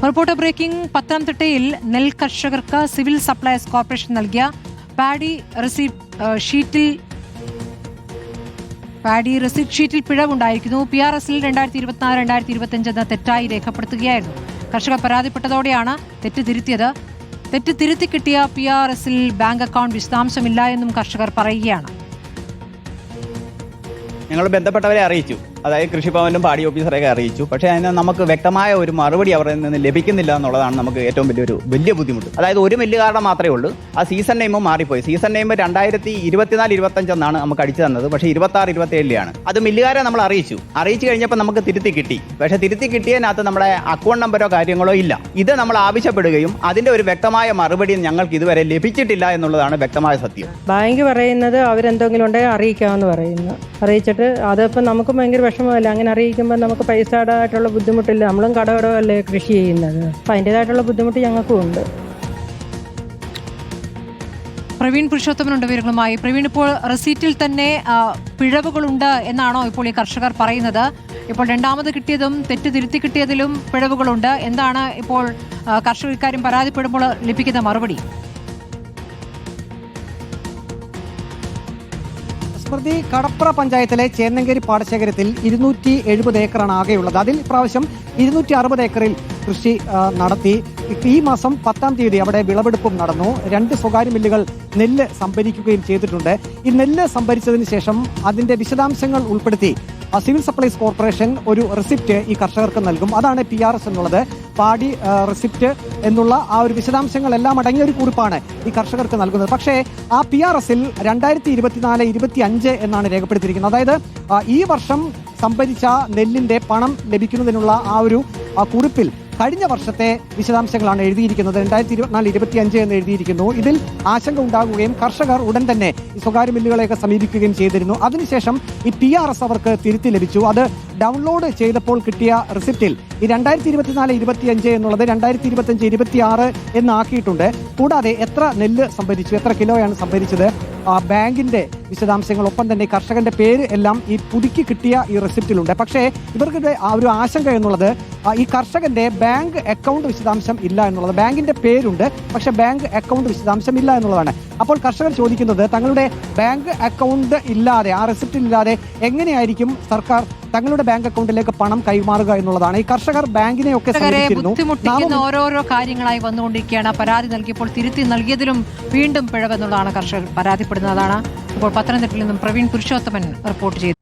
Reporter breaking. പത്തനംതിട്ടയിൽ നെൽ കർഷകർക്ക് സിവിൽ സപ്ലൈസ് കോർപ്പറേഷൻ നൽകിയ പാഡി റെസിപ്റ്റ് ഷീറ്റിൽ പിഴവുണ്ടായിരിക്കുന്നു. PRSൽ 2024-2025 എന്ന തെറ്റായി രേഖപ്പെടുത്തുകയായിരുന്നു. കർഷകർ പരാതിപ്പെട്ടതോടെയാണ് തെറ്റ് തിരുത്തിയത്. തെറ്റ് തിരുത്തി കിട്ടിയ PRSൽ ബാങ്ക് അക്കൗണ്ട് വിശദാംശമില്ല എന്നും കർഷകർ പറയുകയാണ്. ഞങ്ങൾ ബന്ധപ്പെട്ടവരെ അറിയിച്ചു, അതായത് കൃഷിഭവനിലും പാടി ഓഫീസറെയൊക്കെ അറിയിച്ചു. പക്ഷേ അതിന് നമുക്ക് വ്യക്തമായ ഒരു മറുപടി അവരിൽ നിന്ന് ലഭിക്കുന്നില്ല എന്നുള്ളതാണ് നമുക്ക് ഏറ്റവും വലിയ ബുദ്ധിമുട്ട്. അതായത് ഒരു മില്ലുകാരുടെ മാത്രമേ ഉള്ളൂ. ആ സീസൺ നെയിമും മാറിപ്പോയി. സീസൺ നെയിം 2024-25 എന്നാണ് നമുക്ക് അടിച്ചു തന്നത്. പക്ഷേ 26-27 അത് മില്ലുകാരെ നമ്മൾ അറിയിച്ചു കഴിഞ്ഞപ്പോൾ നമുക്ക് തിരുത്തി കിട്ടി. പക്ഷേ തിരുത്തി കിട്ടിയതിനകത്ത് നമ്മുടെ അക്കൗണ്ട് നമ്പരോ കാര്യങ്ങളോ ഇല്ല. ഇത് നമ്മൾ ആവശ്യപ്പെടുകയും അതിന്റെ ഒരു വ്യക്തമായ മറുപടി ഞങ്ങൾക്ക് ഇതുവരെ ലഭിച്ചിട്ടില്ല എന്നുള്ളതാണ് വ്യക്തമായ സത്യം. ബാങ്ക് പറയുന്നത് അവരെന്തെങ്കിലും ഉണ്ടെങ്കിൽ അറിയിക്കാമെന്ന് പറയുന്നു. അറിയിച്ചിട്ട് അതിപ്പോൾ നമുക്ക് ഭയങ്കര വിഷമമല്ല. അങ്ങനെ അറിയിക്കുമ്പോൾ നമുക്ക് പൈസയുടേതായിട്ടുള്ള ബുദ്ധിമുട്ടില്ല. നമ്മളും കടകടമല്ലേ കൃഷി ചെയ്യുന്നത്. അപ്പം അതിൻ്റെതായിട്ടുള്ള ബുദ്ധിമുട്ട് ഞങ്ങൾക്കും ഉണ്ട്. പ്രവീൺ പുരുഷോത്തമനുണ്ട് വിവരങ്ങളുമായി. പ്രവീൺ, ഇപ്പോൾ റെസീറ്റിൽ തന്നെ പിഴവുകളുണ്ട് എന്നാണോ ഇപ്പോൾ ഈ കർഷകർ പറയുന്നത്? ഇപ്പോൾ രണ്ടാമത് കിട്ടിയതും തെറ്റ് തിരുത്തി കിട്ടിയതിലും പിഴവുകളുണ്ട്. എന്താണ് ഇപ്പോൾ കർഷകർ ഇക്കാര്യം പരാതിപ്പെടുമ്പോൾ ലഭിക്കുന്ന മറുപടി? സ്മൃതി, കടപ്ര പഞ്ചായത്തിലെ ചേന്നങ്കേരി പാടശേഖരത്തിൽ 270 ഏക്കറാണ് ആകെയുള്ളത്. അതിൽ ഇപ്രാവശ്യം 260 ഏക്കറിൽ കൃഷി നടത്തി. ഈ മാസം 10-ാം തീയതി അവിടെ വിളവെടുപ്പും നടന്നു. 2 സ്വകാര്യ മില്ലുകൾ നെല്ല് സംഭരിക്കുകയും ചെയ്തിട്ടുണ്ട്. ഈ നെല്ല് സംഭരിച്ചതിന് ശേഷം അതിന്റെ വിശദാംശങ്ങൾ ഉൾപ്പെടുത്തി സിവിൽ സപ്ലൈസ് കോർപ്പറേഷൻ ഒരു റെസിപ്റ്റ് ഈ കർഷകർക്ക് നൽകും. അതാണ് PRS എന്നുള്ളത്. പാടി റെസിപ്റ്റ് എന്നുള്ള ആ ഒരു വിശദാംശങ്ങളെല്ലാം അടങ്ങിയ ഒരു കുറിപ്പാണ് ഈ കർഷകർക്ക് നൽകുന്നത്. പക്ഷേ ആ PRSൽ 2024-25 എന്നാണ് രേഖപ്പെടുത്തിയിരിക്കുന്നത്. അതായത് ഈ വർഷം സംഭരിച്ച നെല്ലിന്റെ പണം ലഭിക്കുന്നതിനുള്ള ആ ഒരു കുറിപ്പിൽ കഴിഞ്ഞ വർഷത്തെ വിശദാംശങ്ങളാണ് എഴുതിയിരിക്കുന്നത്. 2024-25 എന്ന് എഴുതിയിരിക്കുന്നു. ഇതിൽ ആശങ്ക ഉണ്ടാകുകയും കർഷകർ ഉടൻ തന്നെ ഈ സ്വകാര്യ മില്ലുകളെയൊക്കെ സമീപിക്കുകയും ചെയ്തിരുന്നു. അതിനുശേഷം ഈ PRS അവർക്ക് തിരുത്തി ലഭിച്ചു. അത് ഡൗൺലോഡ് ചെയ്തപ്പോൾ കിട്ടിയ റിസിപ്റ്റിൽ ഈ 2024-25 എന്നുള്ളത് 2025-26 എന്നാക്കിയിട്ടുണ്ട്. കൂടാതെ എത്ര നെല്ല് സംഭരിച്ചു, എത്ര കിലോയാണ് സംഭരിച്ചത്, ബാങ്കിന്റെ വിശദാംശങ്ങൾ, ഒപ്പം തന്നെ കർഷകന്റെ പേര് എല്ലാം ഈ പുതുക്കി കിട്ടിയ ഈ റെസിപ്റ്റിലുണ്ട്. പക്ഷേ ഇവർക്ക് ഒരു ആശങ്ക എന്നുള്ളത് ഈ കർഷകന്റെ ബാങ്ക് അക്കൗണ്ട് വിശദാംശം ഇല്ല എന്നുള്ളത്. ബാങ്കിന്റെ പേരുണ്ട്, പക്ഷെ ബാങ്ക് അക്കൗണ്ട് വിശദാംശം ഇല്ല എന്നുള്ളതാണ്. അപ്പോൾ കർഷകർ ചോദിക്കുന്നത് തങ്ങളുടെ ബാങ്ക് അക്കൗണ്ട് ഇല്ലാതെ, ആ റെസിപ്റ്റിൽ ഇല്ലാതെ എങ്ങനെയായിരിക്കും സർക്കാർ തങ്ങളുടെ ബാങ്ക് അക്കൗണ്ടിലേക്ക് പണം കൈമാറുക എന്നുള്ളതാണ്. ഈ കർഷകർ ബാങ്കിനെയൊക്കെ ബുദ്ധിമുട്ടിക്കുന്ന ഓരോരോ കാര്യങ്ങളായി വന്നുകൊണ്ടിരിക്കുകയാണ്. പരാതി നൽകിയപ്പോൾ തിരുത്തി നൽകിയതിലും വീണ്ടും പിഴവെന്നുള്ളതാണ് കർഷകർ പരാതിപ്പെടുന്നതാണ്. ഇപ്പോൾ പത്തനംതിട്ടയിൽ നിന്നും പ്രവീൺ പുരുഷോത്തമൻ റിപ്പോർട്ട് ചെയ്തു.